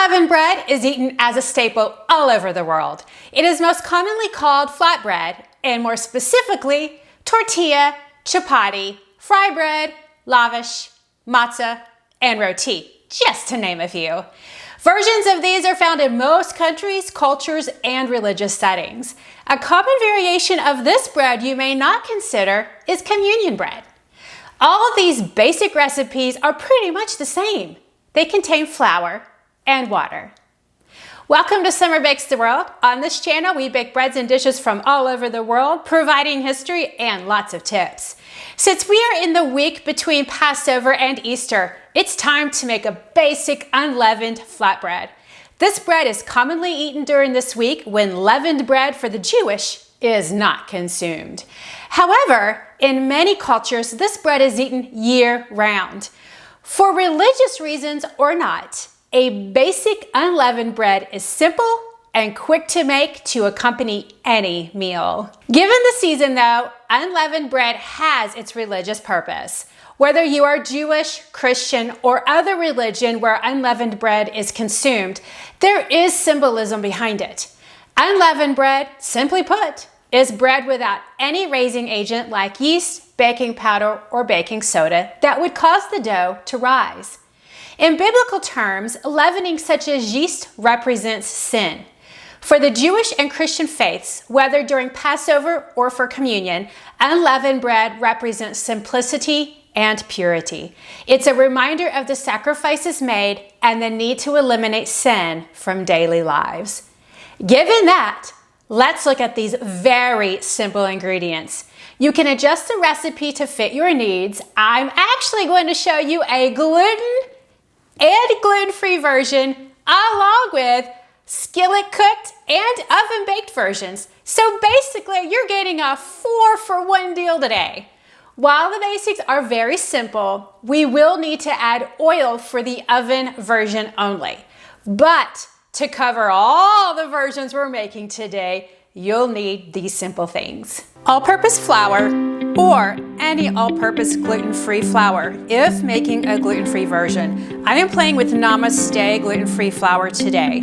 Unleavened bread is eaten as a staple all over the world. It is most commonly called flatbread, and more specifically, tortilla, chapati, fry bread, lavash, matzah, and roti, just to name a few. Versions of these are found in most countries, cultures, and religious settings. A common variation of this bread you may not consider is communion bread. All of these basic recipes are pretty much the same. They contain flour and water. Welcome to Summer Bakes the World. On this channel, we bake breads and dishes from all over the world, providing history and lots of tips. Since we are in the week between Passover and Easter, it's time to make a basic unleavened flatbread. This bread is commonly eaten during this week when leavened bread for the Jewish is not consumed. However, in many cultures, this bread is eaten year-round. For religious reasons or not, a basic unleavened bread is simple and quick to make to accompany any meal. Given the season though, unleavened bread has its religious purpose. Whether you are Jewish, Christian, or other religion where unleavened bread is consumed, there is symbolism behind it. Unleavened bread, simply put, is bread without any raising agent like yeast, baking powder, or baking soda that would cause the dough to rise. In biblical terms, leavening such as yeast represents sin. For the Jewish and Christian faiths, whether during Passover or for communion, unleavened bread represents simplicity and purity. It's a reminder of the sacrifices made and the need to eliminate sin from daily lives. Given that, let's look at these very simple ingredients. You can adjust the recipe to fit your needs. I'm actually going to show you a gluten and gluten-free version along with skillet-cooked and oven-baked versions. So basically, you're getting a 4-for-1 deal today. While the basics are very simple, we will need to add oil for the oven version only. But to cover all the versions we're making today, you'll need these simple things. All-purpose flour or any all-purpose gluten-free flour if making a gluten-free version. I am playing with Namaste gluten-free flour today.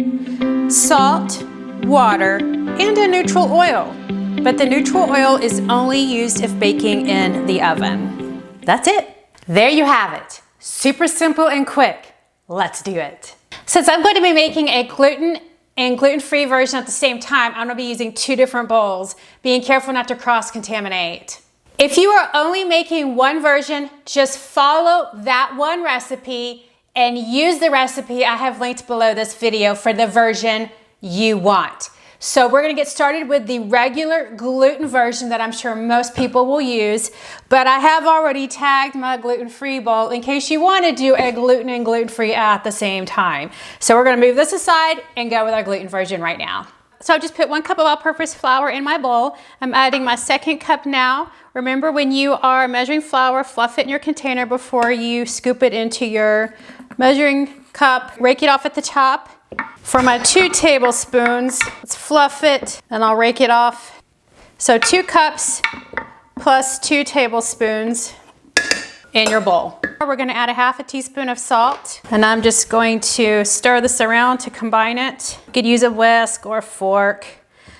Salt, water, and a neutral oil. But the neutral oil is only used if baking in the oven. That's it. There you have it. Super simple and quick. Let's do it. Since I'm going to be making a gluten and gluten-free version at the same time, I'm going to be using 2 different bowls, being careful not to cross-contaminate. If you are only making one version, just follow that one recipe and use the recipe I have linked below this video for the version you want. So we're going to get started with the regular gluten version that I'm sure most people will use, but I have already tagged my gluten-free bowl in case you want to do a gluten and gluten-free at the same time. So we're going to move this aside and go with our gluten version right now. So I just put 1 cup of all-purpose flour in my bowl. I'm adding my 2nd cup now. Remember, when you are measuring flour, fluff it in your container before you scoop it into your measuring cup. Rake it off at the top. For my 2 tablespoons, let's fluff it and I'll rake it off. So 2 cups plus 2 tablespoons in your bowl. We're going to add a 1/2 teaspoon of salt, and I'm just going to stir this around to combine it. You could use a whisk or a fork.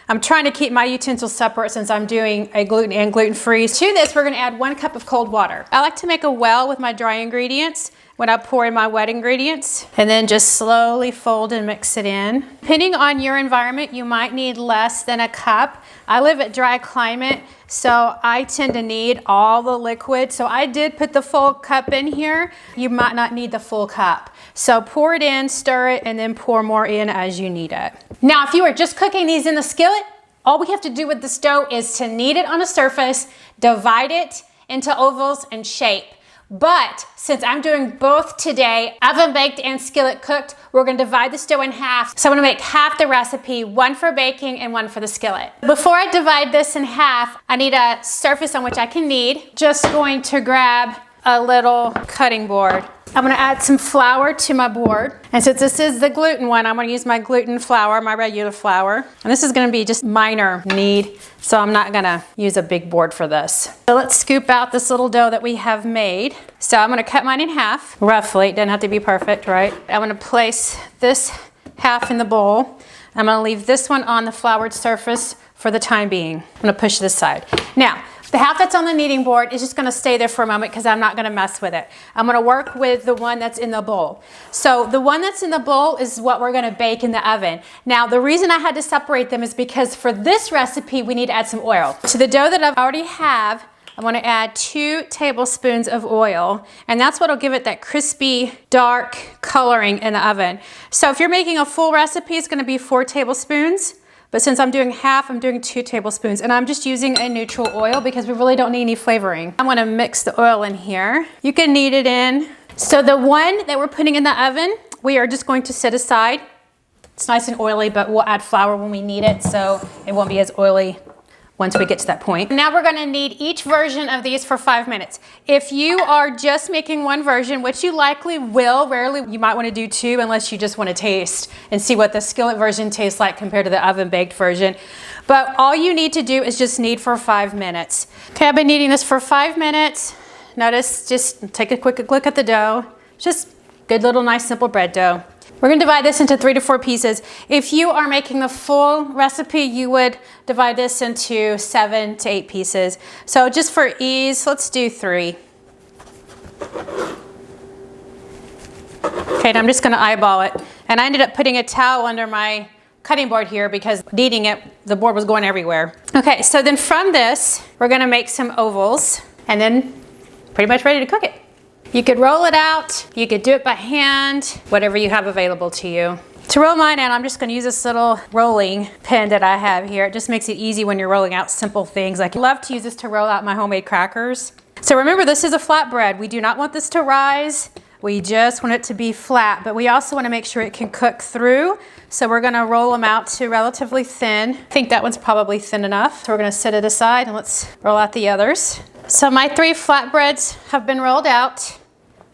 I'm trying to keep my utensils separate since I'm doing a gluten and gluten-free. To this, we're going to add 1 cup of cold water. I like to make a well with my dry ingredients when I pour in my wet ingredients, and then just slowly fold and mix it in. Depending on your environment, you might need less than a cup. I live at dry climate, so I tend to need all the liquid. So I did put the full cup in here. You might not need the full cup. So pour it in, stir it, and then pour more in as you need it. Now, if you are just cooking these in the skillet, all we have to do with this dough is to knead it on a surface, divide it into ovals and shape. But since I'm doing both today, oven baked and skillet cooked, we're going to divide this dough in half. So I'm going to make half the recipe, 1 for baking and 1 for the skillet. Before I divide this in half, I need a surface on which I can knead. Just going to grab a little cutting board. I'm going to add some flour to my board. And since this is the gluten one, I'm going to use my gluten flour, my regular flour. And this is going to be just minor knead, so I'm not going to use a big board for this. So let's scoop out this little dough that we have made. So I'm going to cut mine in half, roughly. It doesn't have to be perfect, right? I'm going to place this half in the bowl. I'm gonna leave this one on the floured surface for the time being. I'm gonna push this side. Now, the half that's on the kneading board is just gonna stay there for a moment because I'm not gonna mess with it. I'm gonna work with the one that's in the bowl. So the one that's in the bowl is what we're gonna bake in the oven. Now, the reason I had to separate them is because for this recipe, we need to add some oil. To the dough that I already have, I want to add 2 tablespoons of oil, and that's what'll give it that crispy, dark coloring in the oven. So if you're making a full recipe, it's going to be 4 tablespoons, but since I'm doing half, I'm doing 2 tablespoons, and I'm just using a neutral oil because we really don't need any flavoring. I'm going to mix the oil in here. You can knead it in. So the one that we're putting in the oven, we are just going to set aside. It's nice and oily, but we'll add flour when we need it, so it won't be as oily once we get to that point. Now we're gonna knead each version of these for 5 minutes. If you are just making one version, which you likely will, rarely you might wanna do 2 unless you just wanna taste and see what the skillet version tastes like compared to the oven baked version. But all you need to do is just knead for 5 minutes. Okay, I've been kneading this for 5 minutes. Notice, just take a quick look at the dough. Just good little nice simple bread dough. We're gonna divide this into 3 to 4 pieces. If you are making the full recipe, you would divide this into 7 to 8 pieces. So just for ease, let's do 3. Okay, and I'm just gonna eyeball it. And I ended up putting a towel under my cutting board here because kneading it, the board was going everywhere. Okay, so then from this, we're gonna make some ovals and then pretty much ready to cook it. You could roll it out, you could do it by hand, whatever you have available to you. To roll mine out, I'm just gonna use this little rolling pin that I have here. It just makes it easy when you're rolling out simple things. Like I love to use this to roll out my homemade crackers. So remember, this is a flatbread. We do not want this to rise. We just want it to be flat, but we also wanna make sure it can cook through. So we're gonna roll them out to relatively thin. I think that one's probably thin enough. So we're gonna set it aside and let's roll out the others. So my 3 flatbreads have been rolled out,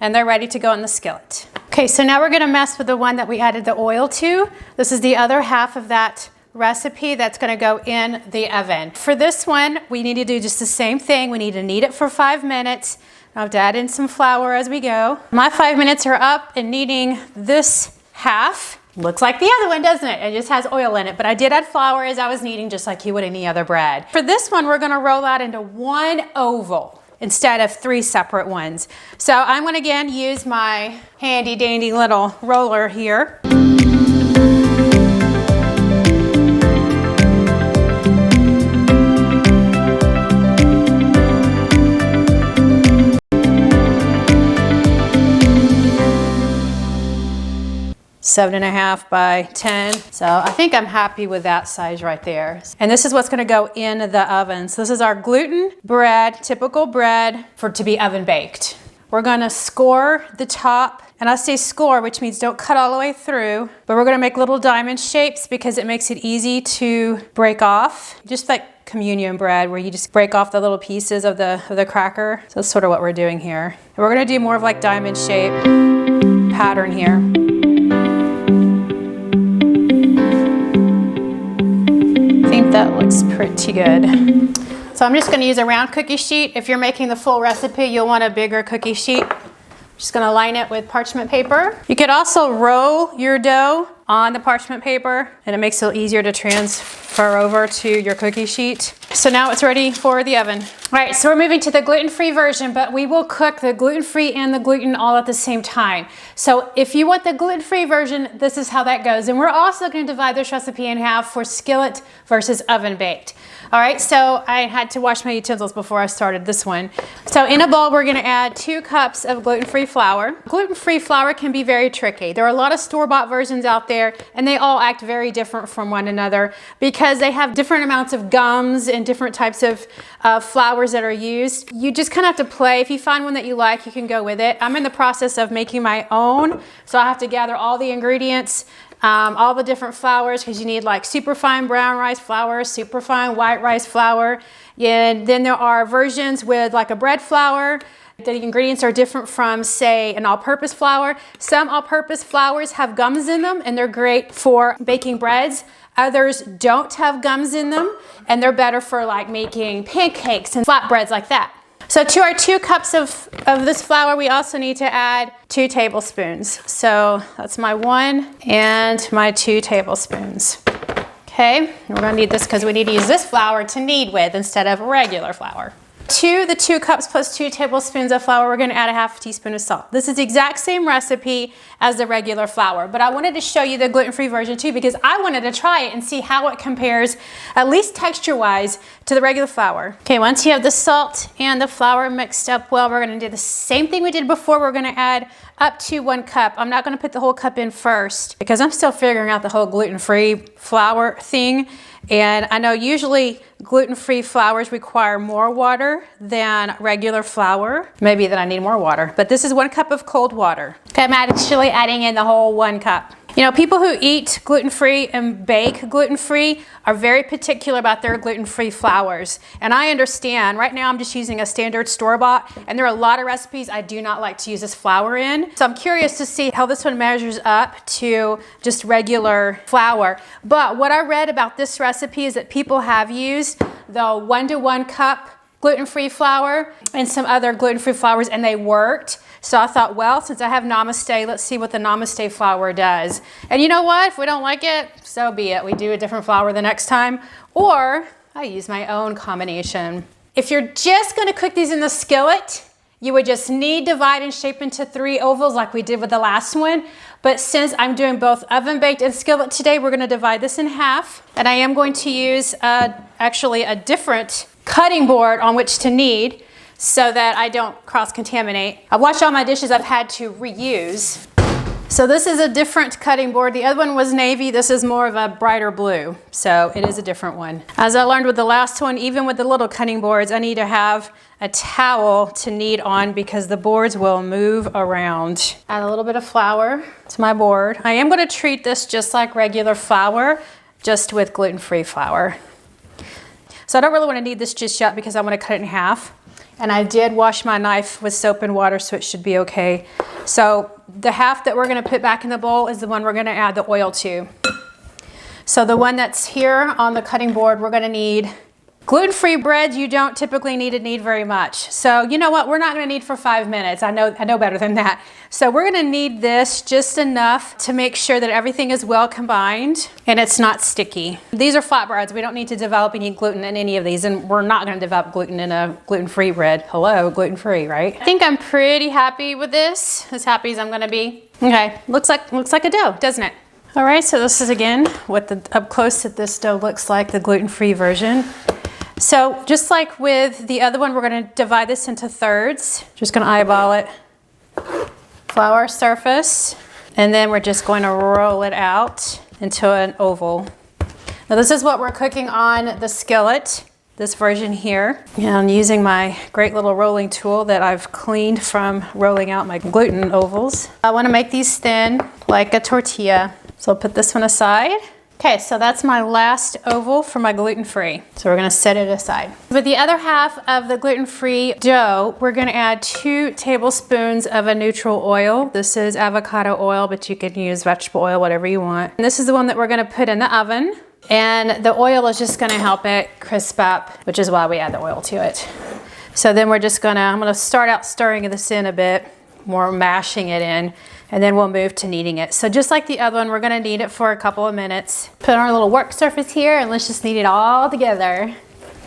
and they're ready to go in the skillet. Okay, so now we're gonna mess with the one that we added the oil to. This is the other half of that recipe that's gonna go in the oven. For this one, we need to do just the same thing. We need to knead it for 5 minutes. I'll have to add in some flour as we go. My 5 minutes are up, and kneading this half looks like the other one, doesn't it? It just has oil in it, but I did add flour as I was kneading, just like you would any other bread. For this one, we're gonna roll out into 1 oval instead of 3 separate ones. So I'm gonna again use my handy dandy little roller here. 7.5 by 10. So I think I'm happy with that size right there. And this is what's gonna go in the oven. So this is our gluten bread, typical bread to be oven baked. We're gonna score the top, and I say score, which means don't cut all the way through, but we're gonna make little diamond shapes because it makes it easy to break off. Just like communion bread, where you just break off the little pieces of the cracker. So that's sort of what we're doing here. And we're gonna do more of like diamond shape pattern here. That looks pretty good. So I'm just going to use a round cookie sheet. If you're making the full recipe, you'll want a bigger cookie sheet. Just going to line it with parchment paper. You could also roll your dough on the parchment paper, and it makes it easier to transfer over to your cookie sheet. So now it's ready for the oven. All right, so we're moving to the gluten-free version, but we will cook the gluten-free and the gluten all at the same time. So if you want the gluten-free version, this is how that goes. And we're also going to divide this recipe in half for skillet versus oven baked. All right, so I had to wash my utensils before I started this one. So in a bowl, we're gonna add 2 cups of gluten-free flour. Gluten-free flour can be very tricky. There are a lot of store-bought versions out there, and they all act very different from one another because they have different amounts of gums and different types of flours that are used. You just kind of have to play. If you find one that you like, you can go with it. I'm in the process of making my own, so I have to gather all the ingredients, all the different flours, because you need like superfine brown rice flour, superfine white rice flour, and then there are versions with like a bread flour. The ingredients are different from, say, an all-purpose flour. Some all-purpose flours have gums in them, and they're great for baking breads. Others don't have gums in them, and they're better for like making pancakes and flatbreads like that. So to our 2 cups of this flour, we also need to add 2 tablespoons. So that's my 1 and my 2 tablespoons. Okay, we're gonna need this because we need to use this flour to knead with instead of regular flour. To the 2 cups plus 2 tablespoons of flour, we're gonna add a half teaspoon of salt. This is the exact same recipe as the regular flour, but I wanted to show you the gluten-free version too because I wanted to try it and see how it compares, at least texture-wise, to the regular flour. Okay, once you have the salt and the flour mixed up well, we're gonna do the same thing we did before. We're gonna add up to 1 cup. I'm not gonna put the whole cup in first because I'm still figuring out the whole gluten-free flour thing. And I know usually gluten-free flours require more water than regular flour. Maybe that I need more water, but this is 1 cup of cold water. Okay, I'm actually adding in the whole 1 cup. You know, people who eat gluten-free and bake gluten-free are very particular about their gluten-free flours. And I understand. Right now I'm just using a standard store-bought, and there are a lot of recipes I do not like to use this flour in. So I'm curious to see how this one measures up to just regular flour. But what I read about this recipe is that people have used the 1-to-1 cup gluten-free flour and some other gluten-free flours, and they worked. So I thought, well, since I have Namaste, let's see what the Namaste flour does. And you know what? If we don't like it, so be it. We do a different flour the next time, or I use my own combination. If you're just gonna cook these in the skillet, you would just knead, divide, and shape into 3 ovals like we did with the last one. But since I'm doing both oven baked and skillet today, we're gonna divide this in half. And I am going to use actually a different cutting board on which to knead, so that I don't cross-contaminate. I've washed all my dishes I've had to reuse. So this is a different cutting board. The other one was navy. This is more of a brighter blue. So it is a different one. As I learned with the last one, even with the little cutting boards, I need to have a towel to knead on because the boards will move around. Add a little bit of flour to my board. I am gonna treat this just like regular flour, just with gluten-free flour. So I don't really wanna knead this just yet because I wanna cut it in half. And I did wash my knife with soap and water, so it should be okay. So the half that we're gonna put back in the bowl is the one we're gonna add the oil to. So the one that's here on the cutting board, we're gonna need gluten-free bread. You don't typically need to knead very much. So you know what? We're not gonna knead for 5 minutes. I know better than that. So we're gonna knead this just enough to make sure that everything is well combined and it's not sticky. These are flatbreads. We don't need to develop any gluten in any of these, and we're not gonna develop gluten in a gluten-free bread. Hello, gluten-free, right? I think I'm pretty happy with this, as happy as I'm gonna be. Okay, looks like a dough, doesn't it? All right, so this is again what the up close that this dough looks like, the gluten-free version. So just like with the other one, we're gonna divide this into thirds. Just gonna eyeball it. Flour surface, and then we're just going to roll it out into an oval. Now this is what we're cooking on the skillet, this version here. And I'm using my great little rolling tool that I've cleaned from rolling out my gluten ovals. I wanna make these thin, like a tortilla. So I'll put this one aside. Okay, so that's my last oval for my gluten-free. So we're gonna set it aside. With the other half of the gluten-free dough, we're gonna add 2 tablespoons of a neutral oil. This is avocado oil, but you can use vegetable oil, whatever you want. And this is the one that we're gonna put in the oven. And the oil is just gonna help it crisp up, which is why we add the oil to it. So then I'm gonna start out stirring this in a bit, more mashing it in, and then we'll move to kneading it. So just like the other one, we're gonna knead it for a couple of minutes. Put our little work surface here and let's just knead it all together.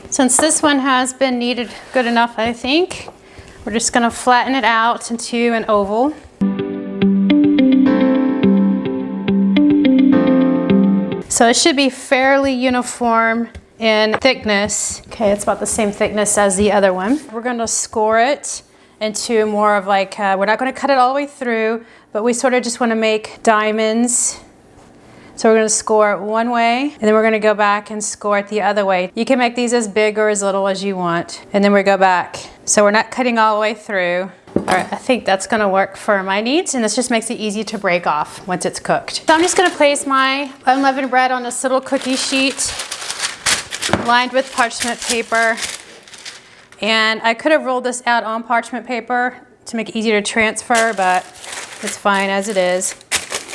Since this one has been kneaded good enough, I think, we're just gonna flatten it out into an oval. So it should be fairly uniform in thickness. Okay, it's about the same thickness as the other one. We're gonna score it into more of like, we're not gonna cut it all the way through, but we sort of just wanna make diamonds. So we're gonna score it one way, and then we're gonna go back and score it the other way. You can make these as big or as little as you want. And then we go back. So we're not cutting all the way through. All right, I think that's gonna work for my needs, and this just makes it easy to break off once it's cooked. So I'm just gonna place my unleavened bread on this little cookie sheet lined with parchment paper. And I could have rolled this out on parchment paper to make it easier to transfer, but it's fine as it is.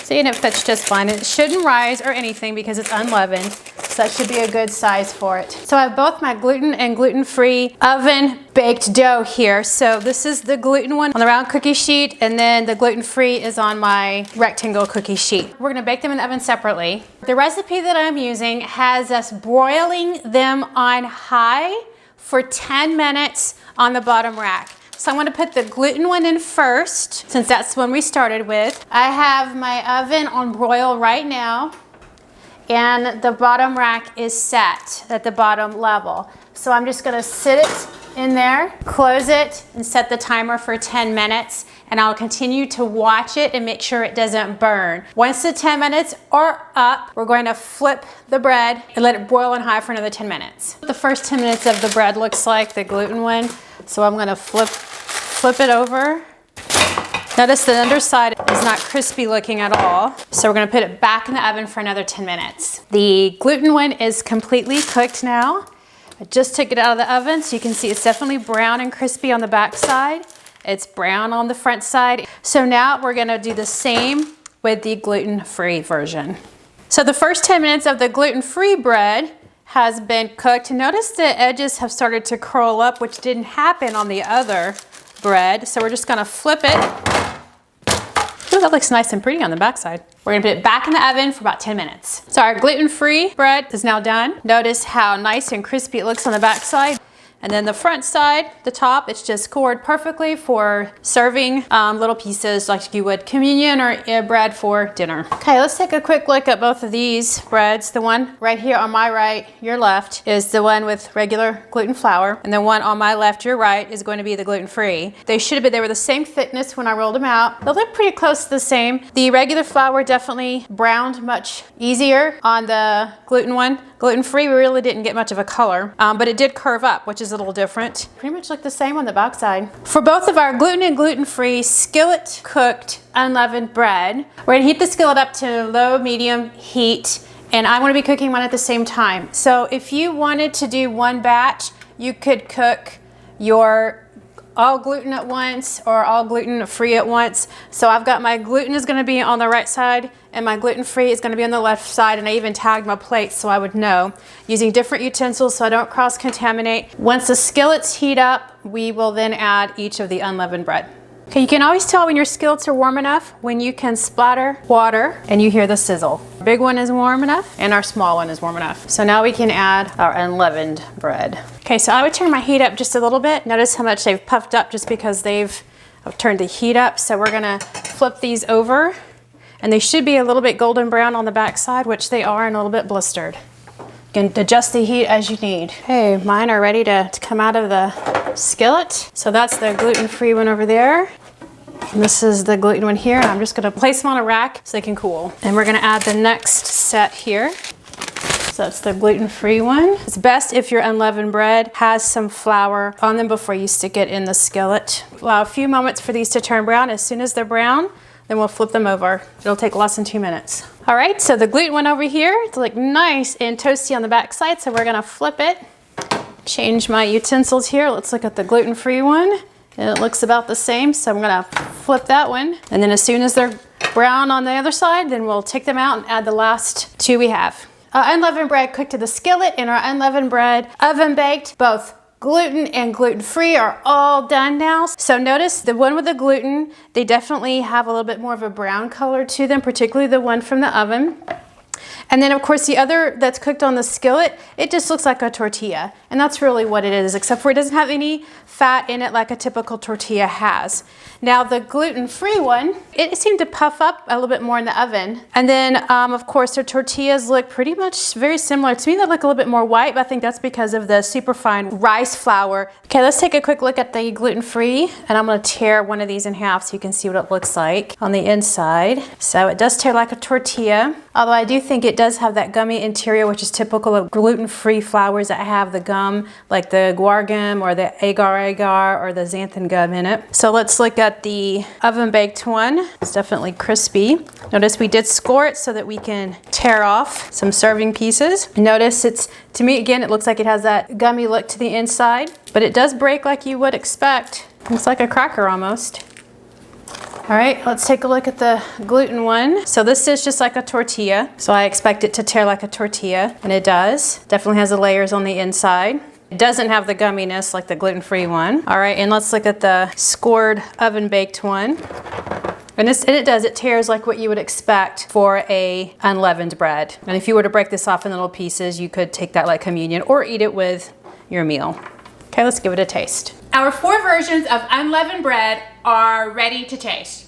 See, and it fits just fine. It shouldn't rise or anything because it's unleavened, so that should be a good size for it. So I have both my gluten and gluten-free oven baked dough here. So this is the gluten one on the round cookie sheet, and then the gluten-free is on my rectangle cookie sheet. We're gonna bake them in the oven separately. The recipe that I'm using has us broiling them on high for 10 minutes on the bottom rack. So I'm gonna put the gluten one in first, since that's the one we started with. I have my oven on broil right now, and the bottom rack is set at the bottom level. So I'm just gonna sit it in there, close it, and set the timer for 10 minutes, and I'll continue to watch it and make sure it doesn't burn. Once the 10 minutes are up, we're going to flip the bread and let it boil on high for another 10 minutes. The first 10 minutes of the bread looks like the gluten one, so I'm gonna flip it over. Notice the underside is not crispy looking at all. So we're gonna put it back in the oven for another 10 minutes. The gluten one is completely cooked now. I just took it out of the oven, so you can see it's definitely brown and crispy on the back side. It's brown on the front side. So now we're gonna do the same with the gluten-free version. So the first 10 minutes of the gluten-free bread has been cooked. Notice the edges have started to curl up, which didn't happen on the other bread. So we're just gonna flip it. Ooh, that looks nice and pretty on the backside. We're gonna put it back in the oven for about 10 minutes. So our gluten-free bread is now done. Notice how nice and crispy it looks on the backside. And then the front side, the top, it's just scored perfectly for serving little pieces like you would communion or bread for dinner. Okay, let's take a quick look at both of these breads. The one right here on my right, your left, is the one with regular gluten flour. And the one on my left, your right, is going to be the gluten-free. They should have been, they were the same thickness when I rolled them out. They look pretty close to the same. The regular flour definitely browned much easier on the gluten one. Gluten-free, we really didn't get much of a color, but it did curve up, which is a little different. Pretty much look the same on the backside. For both of our gluten and gluten-free skillet-cooked unleavened bread, we're gonna heat the skillet up to low, medium heat, and I wanna be cooking one at the same time. So if you wanted to do one batch, you could cook your all gluten at once or all gluten-free at once. So I've got my gluten is gonna be on the right side and my gluten-free is gonna be on the left side, and I even tagged my plates so I would know. Using different utensils so I don't cross-contaminate. Once the skillets heat up, we will then add each of the unleavened bread. Okay, you can always tell when your skillets are warm enough when you can splatter water and you hear the sizzle. Our big one is warm enough and our small one is warm enough. So now we can add our unleavened bread. Okay, so I would turn my heat up just a little bit. Notice how much they've puffed up just because I've turned the heat up. So we're gonna flip these over, and they should be a little bit golden brown on the back side, which they are, and a little bit blistered. You can adjust the heat as you need. Okay, mine are ready to come out of the skillet. So that's the gluten-free one over there. And this is the gluten one here. I'm just gonna place them on a rack so they can cool. And we're gonna add the next set here. So that's the gluten-free one. It's best if your unleavened bread has some flour on them before you stick it in the skillet. Allow a few moments for these to turn brown. As soon as they're brown, then we'll flip them over. It'll take less than 2 minutes. All right, so the gluten one over here, it's like nice and toasty on the back side, so we're gonna flip it. Change my utensils here. Let's look at the gluten-free one. And it looks about the same, so I'm gonna flip that one. And then as soon as they're brown on the other side, then we'll take them out and add the last two we have. Unleavened bread cooked to the skillet and our unleavened bread oven baked. Both gluten and gluten-free are all done now. So notice the one with the gluten, they definitely have a little bit more of a brown color to them, particularly the one from the oven. And then of course the other that's cooked on the skillet, it just looks like a tortilla. And that's really what it is, except for it doesn't have any fat in it like a typical tortilla has. Now the gluten-free one, it seemed to puff up a little bit more in the oven. And then of course their tortillas look pretty much very similar. To me they look a little bit more white, but I think that's because of the superfine rice flour. Okay, let's take a quick look at the gluten-free, and I'm gonna tear one of these in half so you can see what it looks like on the inside. So it does tear like a tortilla, although I do think it does have that gummy interior, which is typical of gluten-free flours that have the gum, like the guar gum or the agar-agar or the xanthan gum in it. So let's look at the oven-baked one. It's definitely crispy. Notice we did score it so that we can tear off some serving pieces. Notice it's, to me again, it looks like it has that gummy look to the inside, but it does break like you would expect. Looks like a cracker almost. All right, let's take a look at the gluten one. So this is just like a tortilla. So I expect it to tear like a tortilla, and it does. Definitely has the layers on the inside. It doesn't have the gumminess like the gluten-free one. All right, and let's look at the scored oven-baked one. And it tears like what you would expect for a unleavened bread. And if you were to break this off in little pieces, you could take that like communion or eat it with your meal. Okay, let's give it a taste. Our 4 versions of unleavened bread are ready to taste.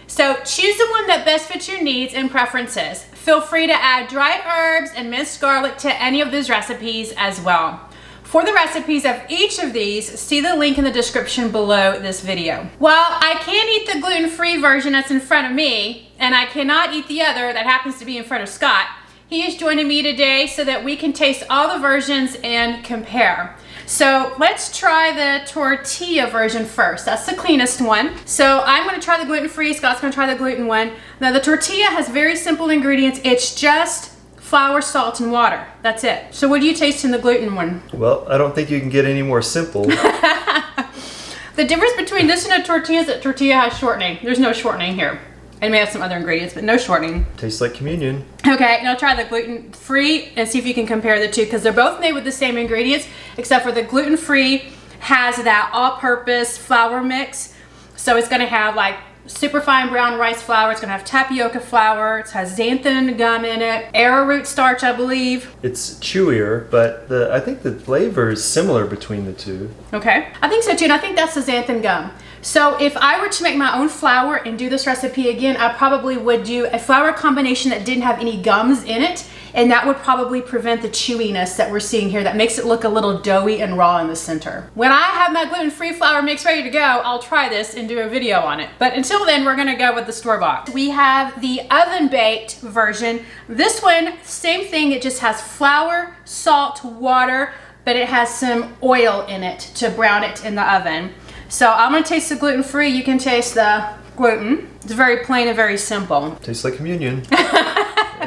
So choose the one that best fits your needs and preferences. Feel free to add dried herbs and minced garlic to any of those recipes as well. For the recipes of each of these, see the link in the description below this video. While I can't eat the gluten-free version that's in front of me, and I cannot eat the other that happens to be in front of Scott, he is joining me today so that we can taste all the versions and compare. So let's try the tortilla version first. That's the cleanest one. So I'm gonna try the gluten-free, Scott's gonna try the gluten one. Now the tortilla has very simple ingredients. It's just flour, salt, and water. That's it. So what do you taste in the gluten one? Well, I don't think you can get any more simple. The difference between this and a tortilla is that tortilla has shortening. There's no shortening here. It may have some other ingredients, but no shortening. Tastes like communion. Okay, now try the gluten-free and see if you can compare the two, because they're both made with the same ingredients, except for the gluten-free has that all-purpose flour mix. So it's gonna have like super fine brown rice flour, it's gonna have tapioca flour, it has xanthan gum in it, arrowroot starch, I believe. It's chewier, but I think the flavor is similar between the two. Okay, I think so too, and I think that's the xanthan gum. So if I were to make my own flour and do this recipe again, I probably would do a flour combination that didn't have any gums in it, and that would probably prevent the chewiness that we're seeing here that makes it look a little doughy and raw in the center. When I have my gluten-free flour mix ready to go, I'll try this and do a video on it. But until then, we're gonna go with the store-bought. We have the oven-baked version. This one, same thing, it just has flour, salt, water, but it has some oil in it to brown it in the oven. So I'm gonna taste the gluten-free, you can taste the gluten. It's very plain and very simple. Tastes like communion.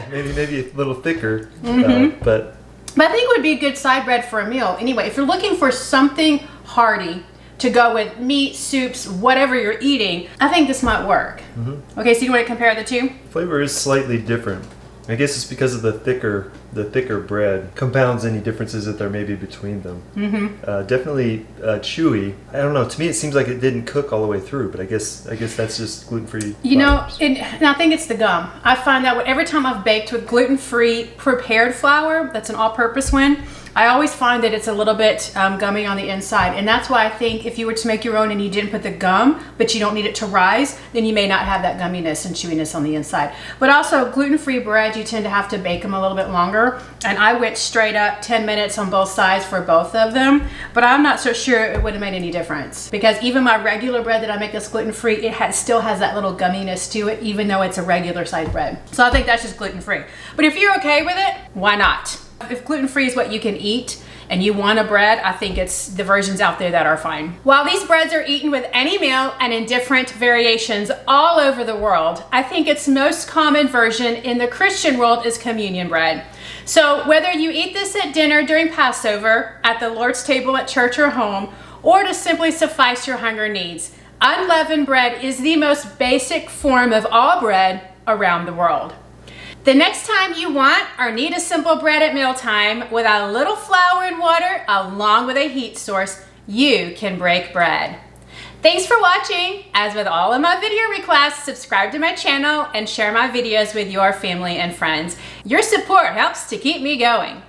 maybe a little thicker, but I think it would be a good side bread for a meal. Anyway, if you're looking for something hearty to go with meat, soups, whatever you're eating, I think this might work. Okay, so you want to compare the two? Flavor is slightly different. I guess it's because of the thicker bread compounds any differences that there may be between them. Definitely chewy. I don't know. To me, it seems like it didn't cook all the way through, but I guess that's just gluten-free. You know, and I think it's the gum. I find that every time I've baked with gluten-free prepared flour, that's an all-purpose one, I always find that it's a little bit gummy on the inside, and that's why I think if you were to make your own and you didn't put the gum, but you don't need it to rise, then you may not have that gumminess and chewiness on the inside. But also, gluten-free bread, you tend to have to bake them a little bit longer, and I went straight up 10 minutes on both sides for both of them, but I'm not so sure it would have made any difference, because even my regular bread that I make that's gluten-free, it still has that little gumminess to it, even though it's a regular side bread. So I think that's just gluten-free. But if you're okay with it, why not? If gluten-free is what you can eat and you want a bread, I think it's the versions out there that are fine. While these breads are eaten with any meal and in different variations all over the world, I think its most common version in the Christian world is communion bread. So whether you eat this at dinner during Passover, at the Lord's table at church or home, or to simply suffice your hunger needs, unleavened bread is the most basic form of all bread around the world. The next time you want or need a simple bread at mealtime with a little flour and water along with a heat source, you can break bread. Thanks for watching. As with all of my video requests, subscribe to my channel and share my videos with your family and friends. Your support helps to keep me going.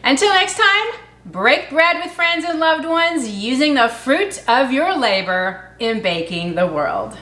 Until next time, break bread with friends and loved ones using the fruit of your labor in baking the world.